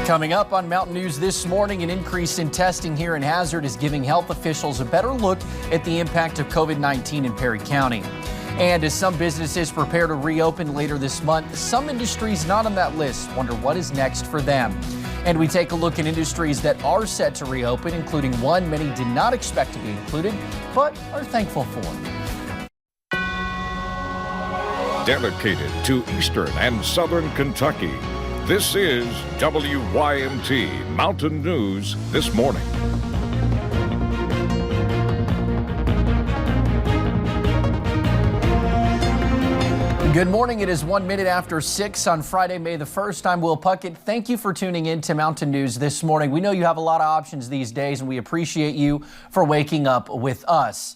Coming up on Mountain News this morning, an increase in testing here in Hazard is giving health officials a better look at the impact of COVID-19 in Perry County. And as some businesses prepare to reopen later this month, some industries not on that list wonder what is next for them. And we take a look at industries that are set to reopen, including one many did not expect to be included, but are thankful for. Dedicated to Eastern and Southern Kentucky, this is WYMT Mountain News This Morning. Good morning. It is 1 minute after 6 on Friday, May the 1st. I'm Will Puckett. Thank you for tuning in to Mountain News This Morning. We know you have a lot of options these days, and we appreciate you for waking up with us.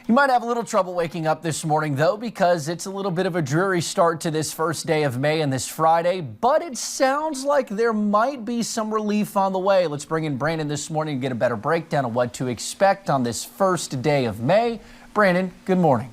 You might have a little trouble waking up this morning, though, because it's a little bit of a dreary start to this first day of May and this Friday, but it sounds like there might be some relief on the way. Let's bring in Brandon this morning to get a better breakdown of what to expect on this first day of May. Brandon, good morning.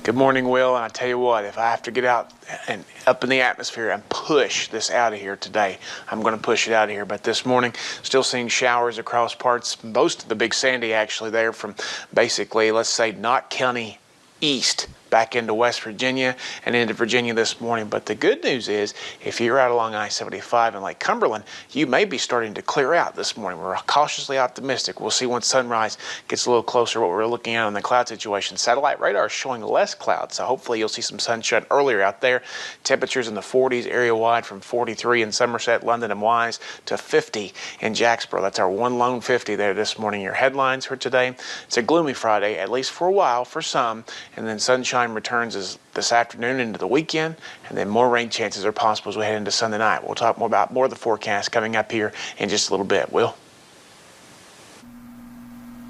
Good morning, Will. And I tell you what, if I have to get out and up in the atmosphere and push this out of here today, I'm going to push it out of here. But this morning, still seeing showers across parts, most of the Big Sandy actually there from basically, let's say, Knott County east back into West Virginia and into Virginia this morning. But the good news is, if you're out along I-75 in Lake Cumberland, you may be starting to clear out this morning. We're cautiously optimistic. We'll see once sunrise gets a little closer what we're looking at on the cloud situation. Satellite radar is showing less clouds, so hopefully you'll see some sunshine earlier out there. Temperatures in the 40s area-wide, from 43 in Somerset, London, and Wise to 50 in Jacksboro. That's our one lone 50 there this morning. Your headlines for today: it's a gloomy Friday, at least for a while for some, and then sunshine returns this afternoon into the weekend, and then more rain chances are possible as we head into Sunday night. We'll talk more about of the forecast coming up here in just a little bit. Will?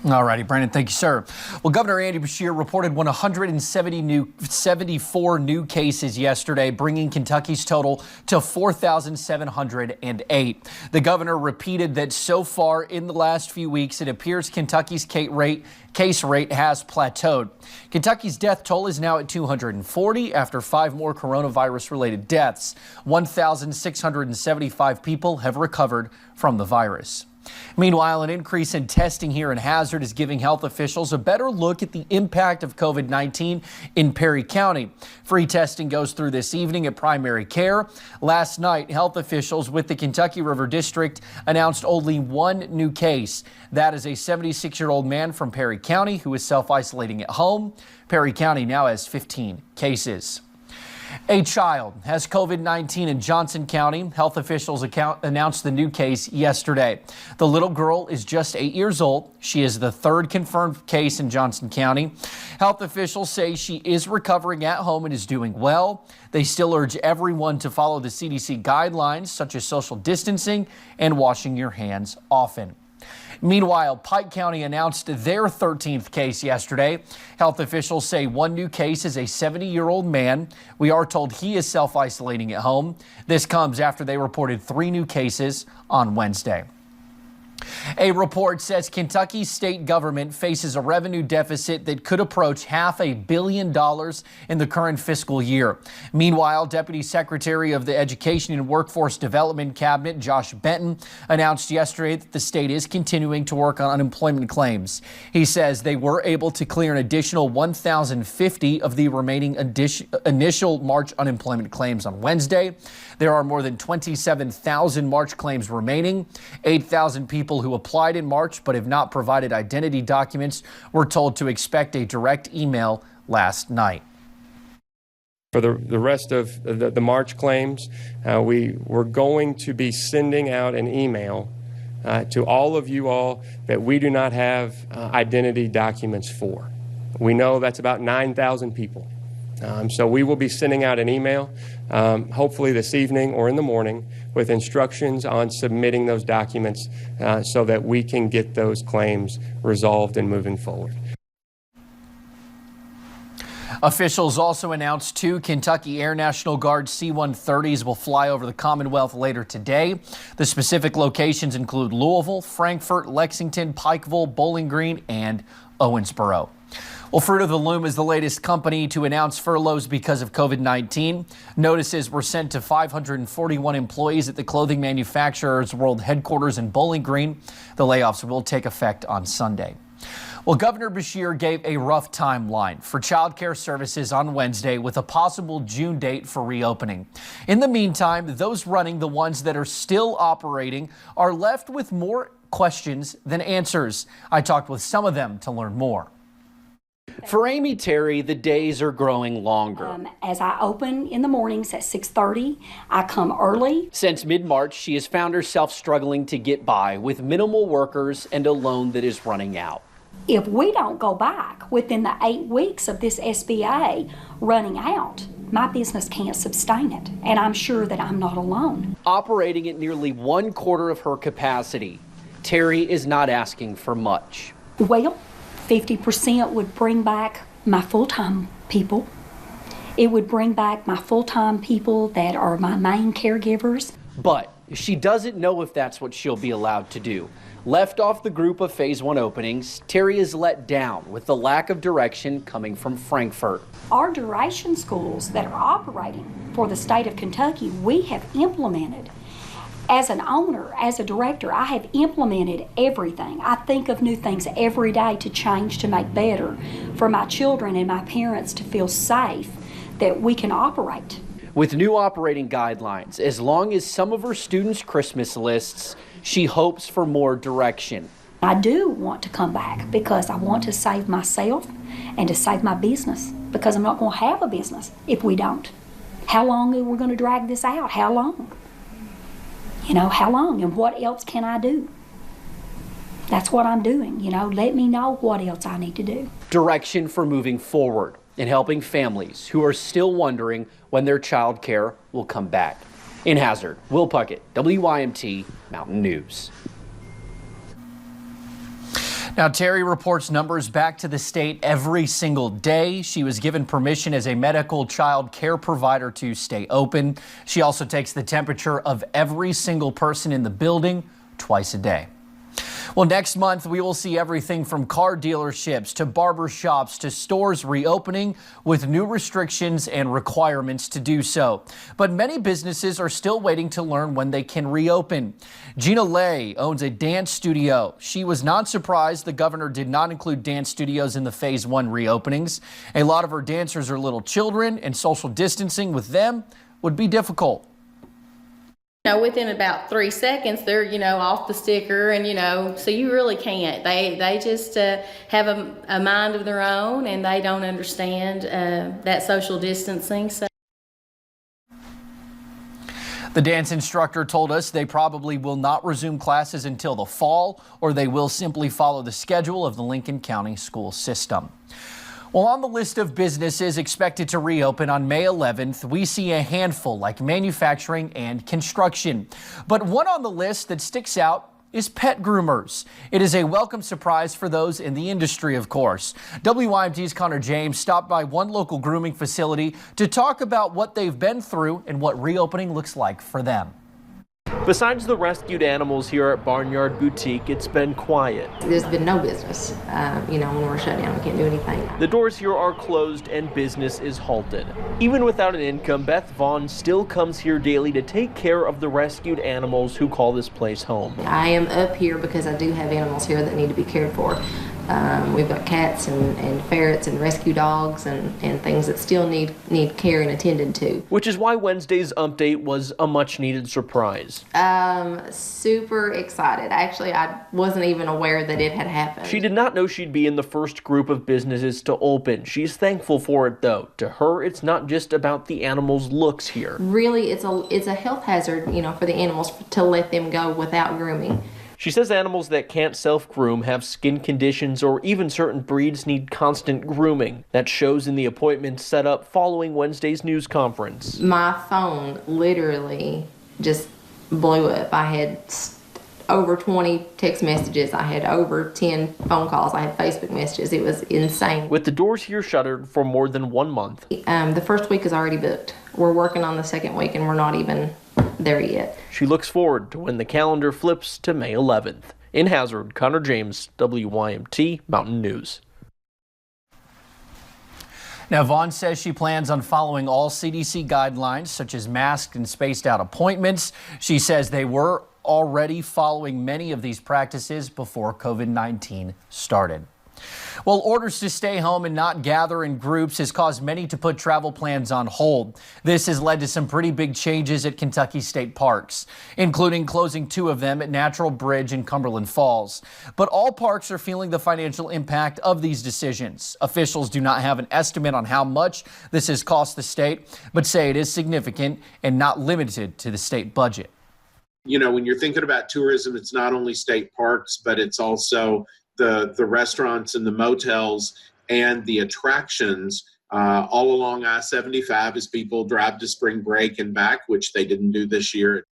All righty, Brandon, thank you, sir. Well, Governor Andy Beshear reported 174 new cases yesterday, bringing Kentucky's total to 4,708. The governor repeated that so far in the last few weeks, it appears Kentucky's case rate has plateaued. Kentucky's death toll is now at 240 after 5 more coronavirus-related deaths. 1,675 people have recovered from the virus. Meanwhile, an increase in testing here in Hazard is giving health officials a better look at the impact of COVID-19 in Perry County. Free testing goes through this evening at primary care. Last night, health officials with the Kentucky River District announced only one new case. That is a 76-year-old man from Perry County who is self-isolating at home. Perry County now has 15 cases. A child has COVID-19 in Johnson County. Health officials announced the new case yesterday. The little girl is just 8 years old. She is the third confirmed case in Johnson County. Health officials say she is recovering at home and is doing well. They still urge everyone to follow the CDC guidelines, such as social distancing and washing your hands often. Meanwhile, Pike County announced their 13th case yesterday. Health officials say one new case is a 70-year-old man. We are told he is self-isolating at home. This comes after they reported 3 new cases on Wednesday. A report says Kentucky's state government faces a revenue deficit that could approach $500 million in the current fiscal year. Meanwhile, Deputy Secretary of the Education and Workforce Development Cabinet, Josh Benton, announced yesterday that the state is continuing to work on unemployment claims. He says they were able to clear an additional 1,050 of the remaining initial March unemployment claims on Wednesday. There are more than 27,000 March claims remaining. 8,000 people who applied in March but have not provided identity documents were told to expect a direct email last night. For the rest of the March claims, we're going to be sending out an email to all of you all that we do not have identity documents for. We know that's about 9,000 people. So we will be sending out an email, hopefully this evening or in the morning, with instructions on submitting those documents so that we can get those claims resolved and moving forward. Officials also announced 2 Kentucky Air National Guard C-130s will fly over the Commonwealth later today. The specific locations include Louisville, Frankfort, Lexington, Pikeville, Bowling Green, and Owensboro. Well, Fruit of the Loom is the latest company to announce furloughs because of COVID-19. Notices were sent to 541 employees at the clothing manufacturer's world headquarters in Bowling Green. The layoffs will take effect on Sunday. Well, Governor Beshear gave a rough timeline for child care services on Wednesday with a possible June date for reopening. In the meantime, those running the ones that are still operating are left with more questions than answers. I talked with some of them to learn more. For Amy Terry, the days are growing longer. As I open in the mornings at 6:30, I come early. Since mid-March, she has found herself struggling to get by with minimal workers and a loan that is running out. If we don't go back within the 8 weeks of this SBA running out, my business can't sustain it, and I'm sure that I'm not alone. Operating at nearly 1/4 of her capacity, Terry is not asking for much. Well, 50% would bring back my full-time people. It would bring back my full-time people that are my main caregivers. But she doesn't know if that's what she'll be allowed to do. Left off the group of Phase 1 openings, Terry is let down with the lack of direction coming from Frankfort. Our duration schools that are operating for the state of Kentucky, we have implemented. As an owner, as a director, I have implemented everything. I think of new things every day to change, to make better for my children and my parents to feel safe that we can operate. With new operating guidelines, as long as some of her students' Christmas lists, she hopes for more direction. I do want to come back because I want to save myself and to save my business, because I'm not going to have a business if we don't. How long are we going to drag this out? How long? You know, how long, and what else can I do? That's what I'm doing, you know, let me know what else I need to do. Direction for moving forward and helping families who are still wondering when their child care will come back. In Hazard, Will Puckett, WYMT Mountain News. Now, Terry reports numbers back to the state every single day. She was given permission as a medical child care provider to stay open. She also takes the temperature of every single person in the building twice a day. Well, next month, we will see everything from car dealerships to barber shops to stores reopening with new restrictions and requirements to do so. But many businesses are still waiting to learn when they can reopen. Gina Lay owns a dance studio. She was not surprised the governor did not include dance studios in the Phase 1 reopenings. A lot of her dancers are little children, and social distancing with them would be difficult. You know, within about 3 seconds, they're, off the sticker, and, so you really can't. They just have a mind of their own, and they don't understand that social distancing. So. The dance instructor told us they probably will not resume classes until the fall, or they will simply follow the schedule of the Lincoln County school system. Well, on the list of businesses expected to reopen on May 11th, we see a handful like manufacturing and construction. But one on the list that sticks out is pet groomers. It is a welcome surprise for those in the industry, of course. WYMT's Connor James stopped by one local grooming facility to talk about what they've been through and what reopening looks like for them. Besides the rescued animals here at Barnyard Boutique, it's been quiet. There's been no business. When we're shut down, we can't do anything. The doors here are closed and business is halted. Even without an income, Beth Vaughn still comes here daily to take care of the rescued animals who call this place home. I am up here because I do have animals here that need to be cared for. We've got cats and ferrets and rescue dogs and things that still need care and attended to. Which is why Wednesday's update was a much needed surprise. Super excited. Actually, I wasn't even aware that it had happened. She did not know she'd be in the first group of businesses to open. She's thankful for it though. To her, it's not just about the animals' looks here. Really, it's a health hazard, for the animals to let them go without grooming. She says animals that can't self-groom have skin conditions or even certain breeds need constant grooming. That shows in the appointments set up following Wednesday's news conference. My phone literally just blew up. I had over 20 text messages. I had over 10 phone calls. I had Facebook messages. It was insane. With the doors here shuttered for more than 1 month. The first week is already booked. We're working on the second week and we're not even there yet. She looks forward to when the calendar flips to May 11th. In Hazard, Connor James, WYMT Mountain News. Now, Vaughn says she plans on following all CDC guidelines, such as masked and spaced out appointments. She says they were already following many of these practices before COVID-19 started. Well, orders to stay home and not gather in groups has caused many to put travel plans on hold. This has led to some pretty big changes at Kentucky state parks, including closing 2 of them at Natural Bridge and Cumberland Falls. But all parks are feeling the financial impact of these decisions. Officials do not have an estimate on how much this has cost the state, but say it is significant and not limited to the state budget. You know, when you're thinking about tourism, it's not only state parks, but it's also the restaurants and the motels and the attractions all along I-75 as people drive to spring break and back, which they didn't do this year.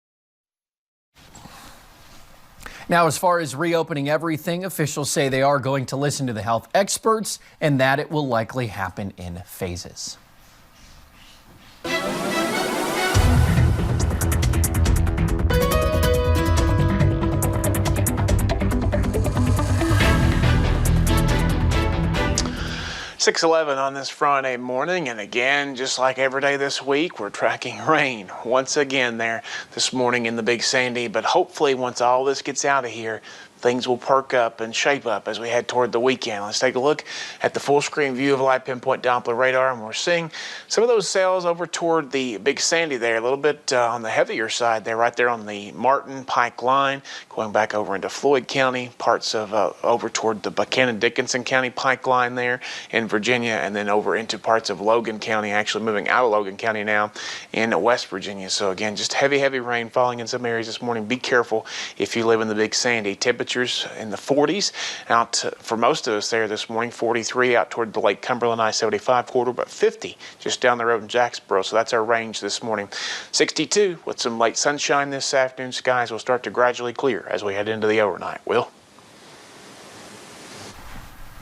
Now, as far as reopening everything, officials say they are going to listen to the health experts and that it will likely happen in phases. 6:11 on this Friday morning, and again, just like every day this week, we're tracking rain once again there this morning in the Big Sandy. But hopefully, once all this gets out of here, things will perk up and shape up as we head toward the weekend. Let's take a look at the full screen view of Live Pinpoint Doppler radar, and we're seeing some of those cells over toward the Big Sandy there, a little bit on the heavier side there, right there on the Martin Pike line, going back over into Floyd County, parts of over toward the Buchanan-Dickinson County Pike line there in Virginia, and then over into parts of Logan County, actually moving out of Logan County now in West Virginia. So again, just heavy rain falling in some areas this morning. Be careful if you live in the Big Sandy. Temperatures in the 40s out for most of us there this morning. 43 out toward the Lake Cumberland I-75 corridor, but 50 just down the road in Jacksboro. So that's our range this morning. 62 with some late sunshine this afternoon. Skies will start to gradually clear as we head into the overnight. Will?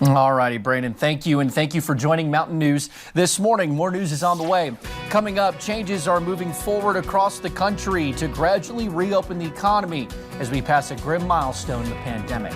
All righty, Brandon, thank you, and thank you for joining Mountain News this morning. More news is on the way. Coming up, changes are moving forward across the country to gradually reopen the economy as we pass a grim milestone in the pandemic.